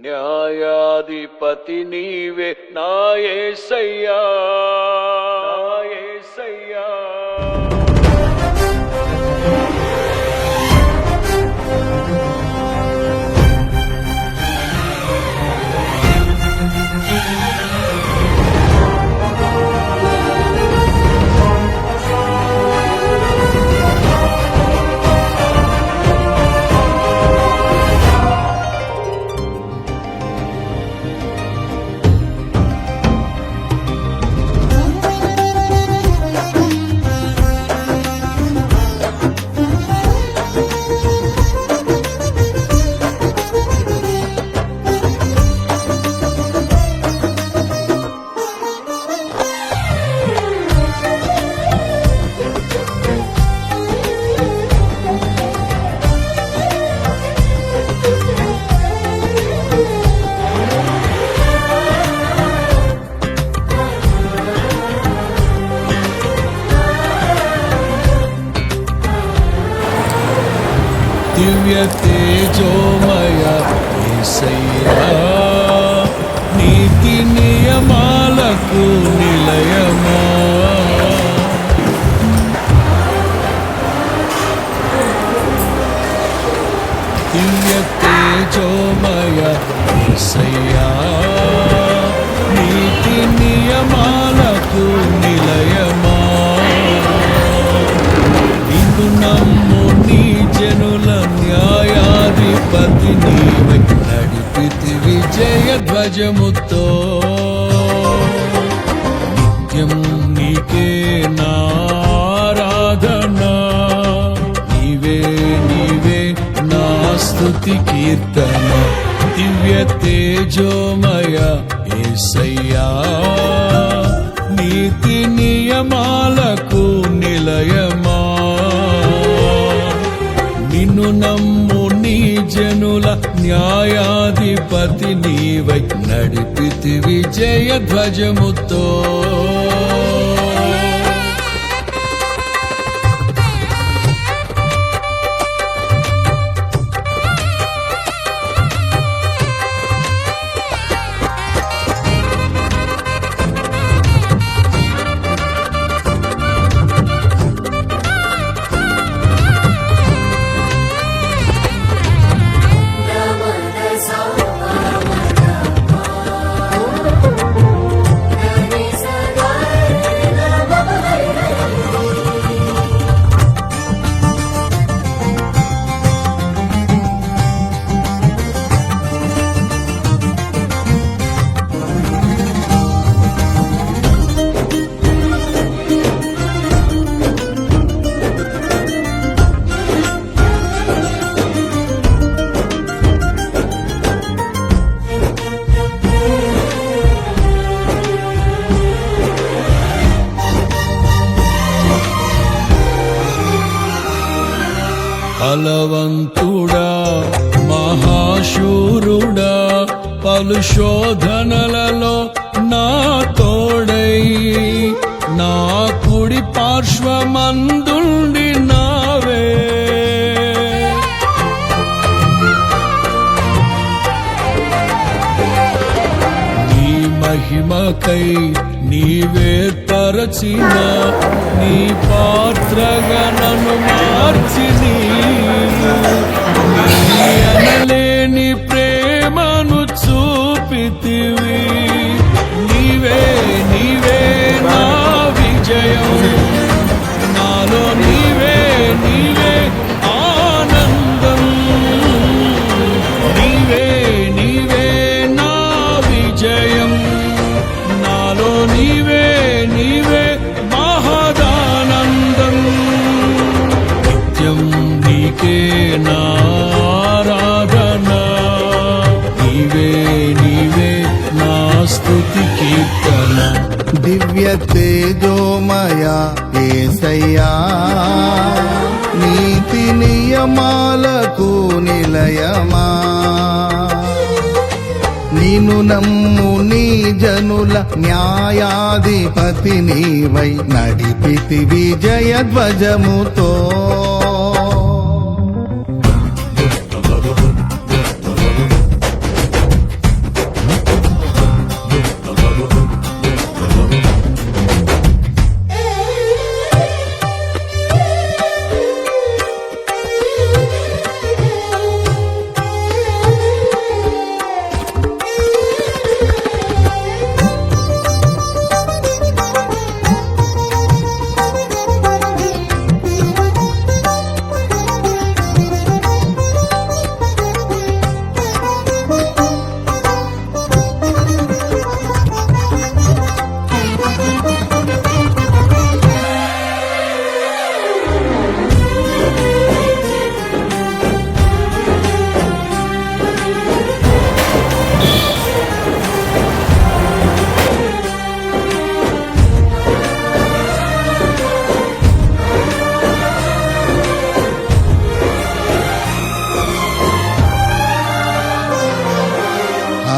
న్యాయాధిపతి నీవే నా యేసయ్యా, నా యేసయ్యా. దివ్య తేజోమయ యేసయ్యా, నీతి నియమాలకు నిలయమా. దివ్య తేజోమయ యేసయ్యా, నీతి నియమాలకు నిలయమా. నిన్ను నమ్ము నీ జనుల న్యాయాధిపతి నీవై నడిపితి విజయ ధ్వజముతో. నిత్యం నీకే నారాధన, నీవే నీవే నా స్తుతి కీర్తన. దివ్య తేజోమయ యేసయ్యా, నీతి నియమాలకు నిలయమా. నిన్ను నమ్ము నీ జనుల న్యాయాధిపతి నీవై నడిపితి విజయ ధ్వజముతో. బలవంతుడా మహాశూరుడా, పలు శోధనలలో నా తోడై నా కుడి పార్శ్వమందుండి నావే. నీ మహిమకై నీవేర్పరచిన నీ పాత్రగా నన్ను మార్చిని. అనలేని ప్రేమను చూపితివి, నీవే నీవే నా విజయం. నాలో నీవే నీవే ఆనందం, నీవే నీవే నా విజయం. నాలో నీవే నీవే మహదానందం. నిత్యం నీకే నారాధన, నీవే నీవే నా స్తుతి కీర్తన. దివ్య తేజోమయ యేసయ్యా, నీతి నియమాలకు నిలయమా. నిన్ను నమ్ము నీ జనుల న్యాయాధిపతి నీవై నడిపితి విజయ ధ్వజముతో.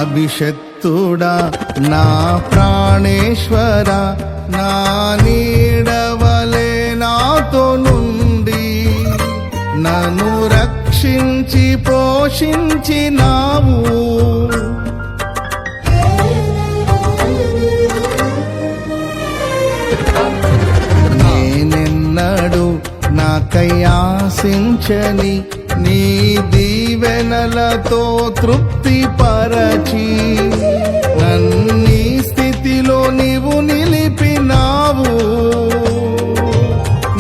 అభిషక్తుడా నా ప్రాణేశ్వర నా నీడవలే నాతో నుండి నన్ను రక్షించి పోషించినావు. నేనెన్నడు నాకై ఆశించని నీ దీవెనలతో తృప్తి పరచి నన్నీ స్థితిలో నీవు నిలిపినావు.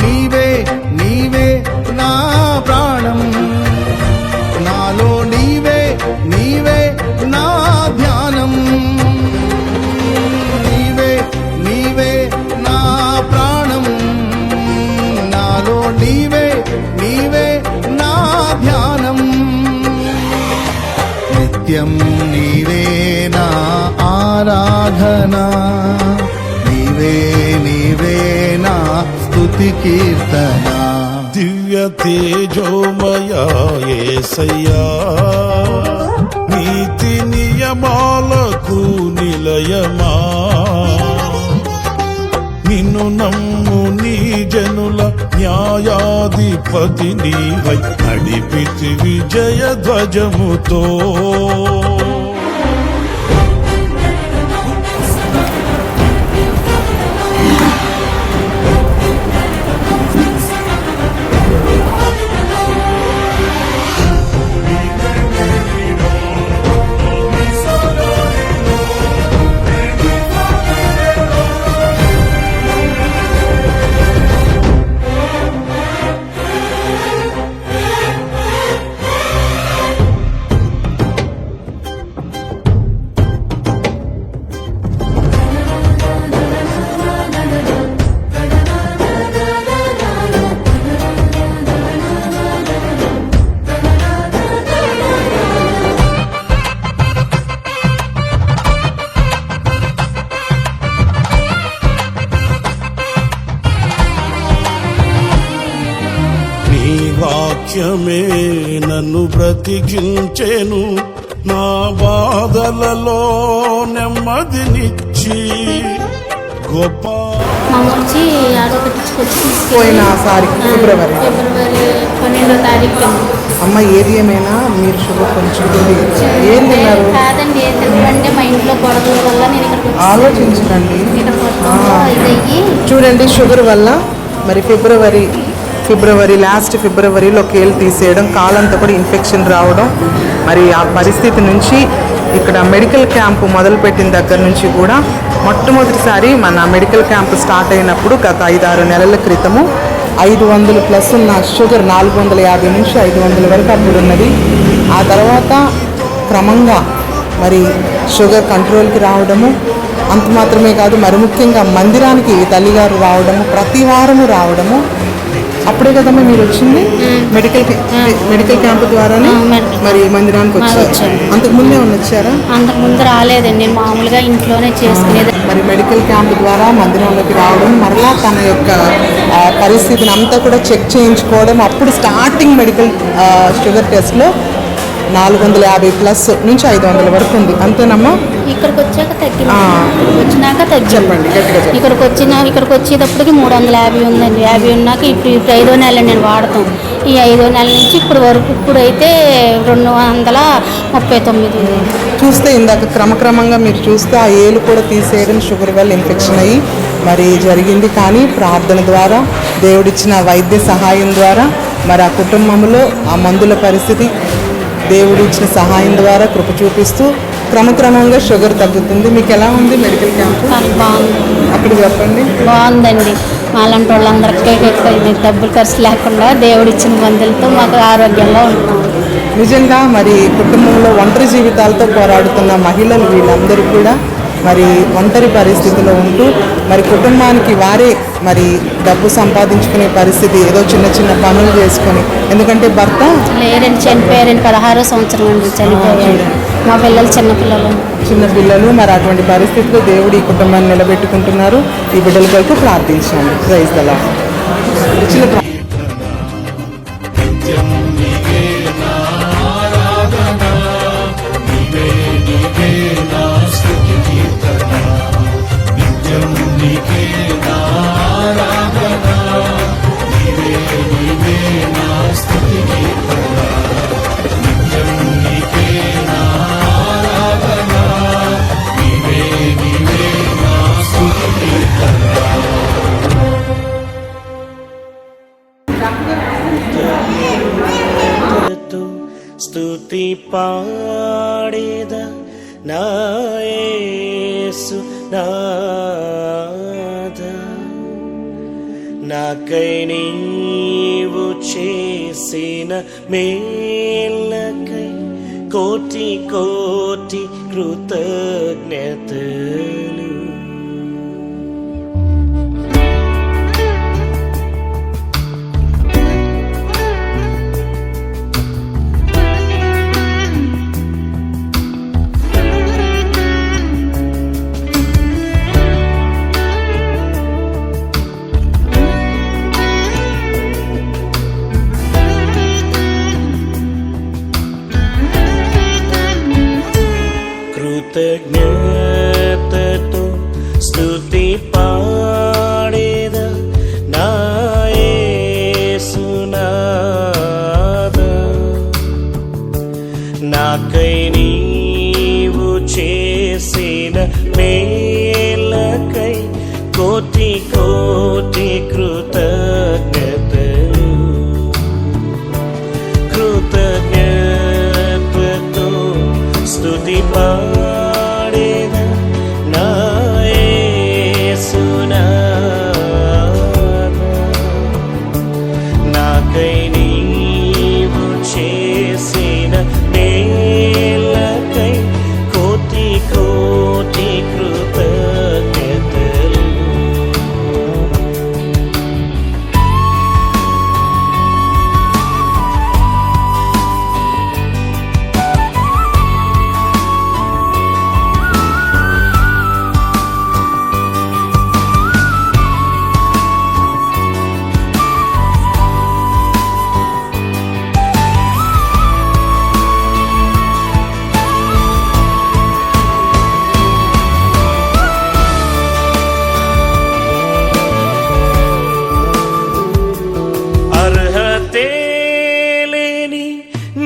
నీవే నీవే నా ప్రాణం, నాలో నీవే నీవే నా ధ్యానం. నీవే నీవే నా ప్రాణం, నాలో నీవే నీవే నా ధ్యానం. నిత్యం నీవే నా ఆరాధన, నీవే నీవే నా స్తుతి కీర్తన. దివ్య తేజోమయా యేసయ్యా నీతి నియమాలకు నిలయమా నిన్ను నమ్ము నీ జనుల న్యాయాధిపతి నీవై నడిపితి విజయ ధ్వజముతో. వాక్యమే నన్ను బ్రతికించెను, నా బాధలలో నెమ్మదినిచ్చి గొప్ప వచ్చి ఆటో కట్టించుకొచ్చి పోయినసారి ఫిబ్రవరి 12వ తారీఖు. అమ్మ ఏది ఏమైనా మీరు షుగర్ కొంచెం ఏం తిన్నారు కాదండి, ఎందుకంటే మా ఇంట్లో గొడవల వల్ల నేను ఇక్కడికి ఆలోచించకండి. ఇదయ్యి చూడండి షుగర్ వల్ల మరి ఫిబ్రవరి లాస్ట్ ఫిబ్రవరిలో కేలు తీసేయడం, కాలంతో కూడా ఇన్ఫెక్షన్ రావడం, మరి ఆ పరిస్థితి నుంచి ఇక్కడ మెడికల్ క్యాంపు మొదలుపెట్టిన దగ్గర నుంచి కూడా మొట్టమొదటిసారి మన మెడికల్ క్యాంపు స్టార్ట్ అయినప్పుడు గత 5-6 నెలల క్రితము 500+ ఉన్న షుగర్ 450 నుంచి 500 వరకు అప్పుడు ఉన్నది. ఆ తర్వాత క్రమంగా మరి షుగర్ కంట్రోల్కి రావడము, అంత మాత్రమే కాదు మరి ముఖ్యంగా మందిరానికి తల్లిగారు రావడము, ప్రతి వారము రావడము. అప్పుడే కదమ్మా మీరు వచ్చింది మెడికల్ క్యాంప్ ద్వారానే మరి మందిరానికి వచ్చారు. అంతకు ముందే వచ్చారా? అంతకు ముందు రాలేదండి, నేను మామూలుగా ఇంట్లోనే చేసుకునేది. మరి మెడికల్ క్యాంప్ ద్వారా మందిరంలోకి రావడం, మరలా తన యొక్క పరిస్థితిని అంతా కూడా చెక్ చేయించుకోవడం. అప్పుడు స్టార్టింగ్ మెడికల్ షుగర్ టెస్ట్లో 450+ నుంచి 500 వరకు ఉంది. అంతేనమ్మా? ఇక్కడికి వచ్చాక తగ్గింది, వచ్చినాక తగ్గింది. చెప్పండి గట్టిగా. ఇక్కడికి వచ్చేటప్పటికి 350 ఉందండి. 50 ఉన్నాక ఇప్పుడు 5వ నెల నేను వాడతాం. ఈ 5వ నెల నుంచి ఇప్పుడు వరకు ఇప్పుడైతే 239 చూస్తే ఇందాక క్రమక్రమంగా మీరు చూస్తే ఆ ఏలు కూడా తీసేయడం షుగర్ వల్ల ఇన్ఫెక్షన్ అయ్యి మరి జరిగింది. కానీ ప్రార్థన ద్వారా దేవుడిచ్చిన వైద్య సహాయం ద్వారా మరి ఆ కుటుంబంలో ఆ మందుల పరిస్థితి దేవుడు ఇచ్చిన సహాయం ద్వారా కృప చూపిస్తూ క్రమక్రమంగా షుగర్ తగ్గుతుంది. మీకు ఎలా ఉంది మెడికల్ క్యాంప్? బాగుంది. అక్కడ చెప్పండి. బాగుందండి. అలాంటి వాళ్ళందరికీ డబ్బులు ఖర్చు లేకుండా దేవుడు ఇచ్చిన మందులతో మాకు ఆరోగ్యంగా ఉంటున్నాం. నిజంగా మరి కుటుంబంలో ఒంటరి జీవితాలతో పోరాడుతున్న మహిళలు వీళ్ళందరూ కూడా మరి ఒంటరి పరిస్థితిలో ఉంటూ మరి కుటుంబానికి వారే మరి డబ్బు సంపాదించుకునే పరిస్థితి, ఏదో చిన్న చిన్న పనులు చేసుకొని, ఎందుకంటే భర్త లేరండి, చనిపోయారండి. 16వ సంవత్సరం అండి చనిపోయారు. మా పిల్లలు చిన్నపిల్లలు. మరి అటువంటి పరిస్థితిలో దేవుడు ఈ కుటుంబాన్ని నిలబెట్టుకుంటున్నారు. ఈ బిడ్డల కొరకు ప్రార్థించాము. Praise the lord. నిత్యం నీవే నా ఆరాధన, నీవే నీవే స్తుతి పాడేద నా యేసు నాథా, నాకై నీవు చేసిన మేలకై కోటి కోటి కృతజ్ఞతలు. కృతజ్ఞతతో స్తుతి పాడేద నా యేసు నాథా, నాకై నీవు చేసిన మేలకై కోటి కోటి కృతజ్ఞతలు. కృతజ్ఞతతో స్తుతి పాడేద నా యేసు నాథా, నాకై నీవు చేసిన మేలకై కోటి కోటి కృతజ్ఞతలు. అర్హతే లేని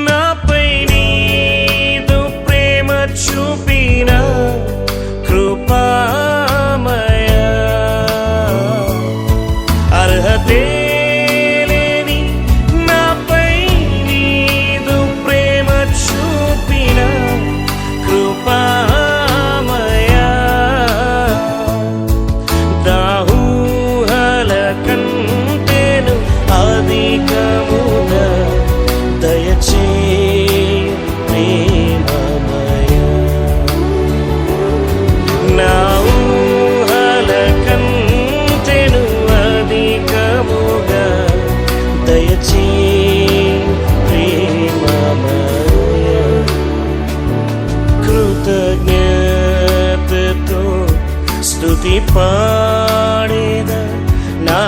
నాపై నీదు ప్రేమ చూపిన కృపామయ, అర్హతే లేని నాపై నీదు ప్రేమ చూపిన కృపామయ, దాహూహల కంటేను అధికముగా దయచేయు ప్రేమమయ, నా ఊహల కంటేను అధికముగా దయచేయు ప్రేమమయ. కృతజ్ఞతతో స్తుతి పాడేద నా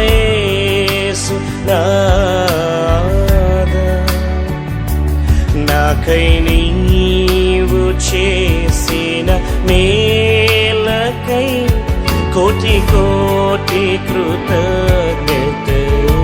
యేసు నాథా, నాకై నీవు చేసిన మేలకై కోటి కోటి కృతజ్ఞతలు.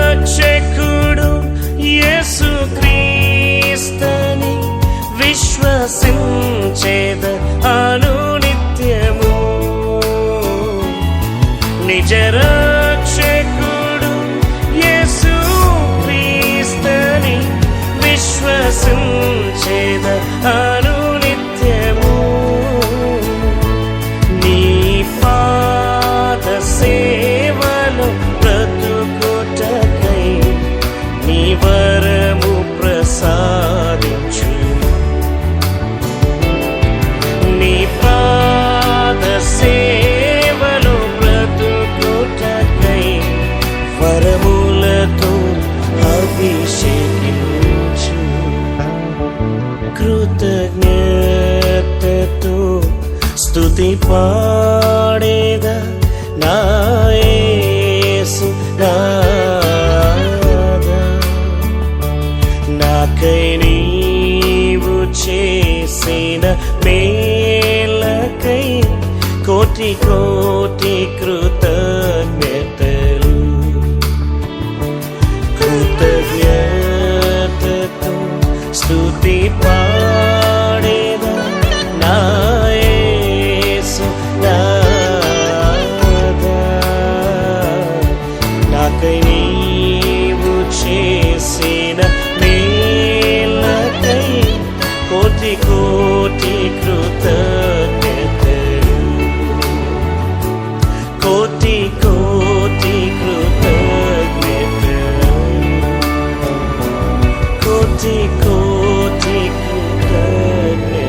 నిజరక్షకుడు యేసుక్రీస్తుని విశ్వసించేద అనునిత్యము, నిజరక్షకుడు యేసుక్రీస్తుని విశ్వసించేద అనునిత్యము, నీ పాద సేవలో బ్రతుకుటకై నీ వరము ప్రసాదించు, నీ పాద సేవలో బ్రతుకుటకై వరములతో అభిషేకించు. కృతజ్ఞతతో స్తుతి పాడేద నా యేసు నాథా, నాకై నీవు చే కోటి కృతజ్ఞతలు కృతజ్ఞతతో స్తుతి పాడేదా నా యేసు నాదా. నాకై నీవు చేసిన మేలకై కోటి కోటి కృతజ్ఞతలు కోటి కోటి కృతజ్ఞతలు కోటి కోటి కృతజ్ఞతలు.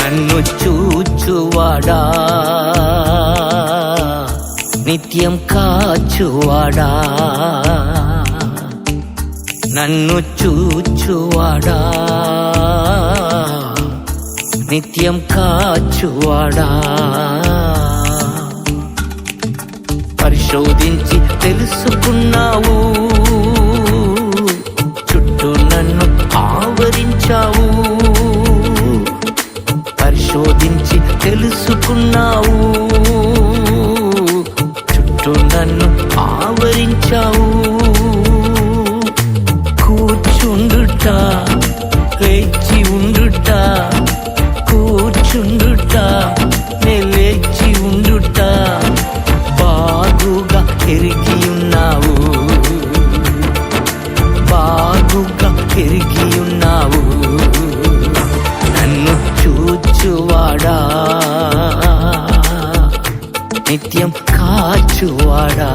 నన్ను చూచువాడా నిత్యం కాచువాడా, నన్ను చూచువాడా నిత్యం కాచువాడా. పరిశోధించి తెలుసుకున్నావు, చుట్టూ నన్ను ఆవరించావు. పరిశోధించి తెలుసుకున్నావు, చుట్టూ నన్ను ఆవరించావు. కూర్చుండుట లేచి ఉండుట, కూర్చుండుట లేచి ఉండుట బాగుగా ఎరిగి ఉన్నావు, బాగుగా ఎరిగి ఉన్నావు. నన్ను చూచువాడా నిత్యం కాచువాడా.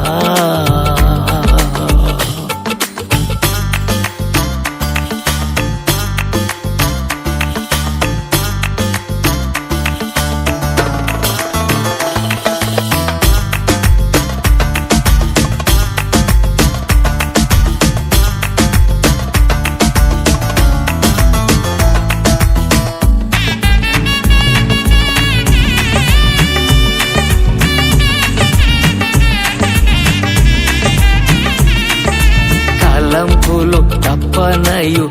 తలంపులు తప్పనయు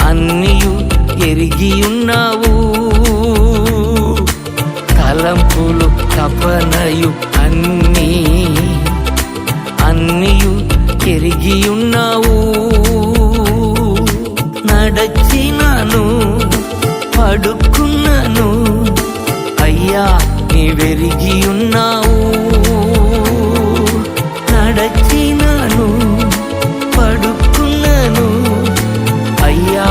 అన్నీయు ఎరిగి ఉన్నావు. తలంపులు తపనయు అన్నీయు ఎరిగి ఉన్నావు. నడచినాను పడుకున్నాను అయ్యా నీవెరిగి ఉన్నావు. నడచినాను పడుకున్నాను అయ్యా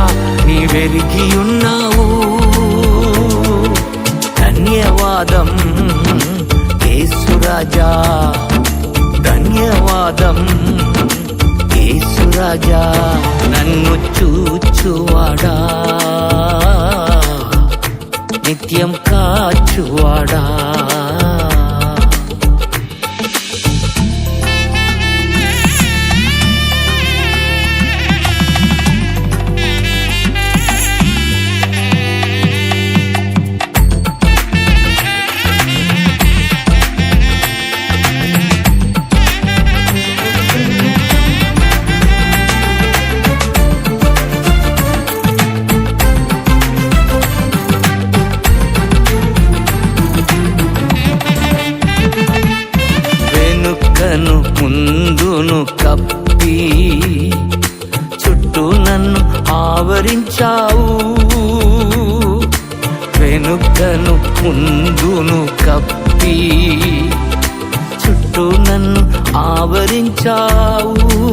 నీవెరిగి ఉన్నావు. ధన్యవాదం యేసురాజా, ధన్యవాదం యేసురాజా. నన్ను చూచువాడా నిత్యం కాచువాడా. వెనుకను ముందును కప్పి చుట్టూ నన్ను ఆవరించావు. వెనుకను ముందును కప్పి చుట్టూ నన్ను ఆవరించావు.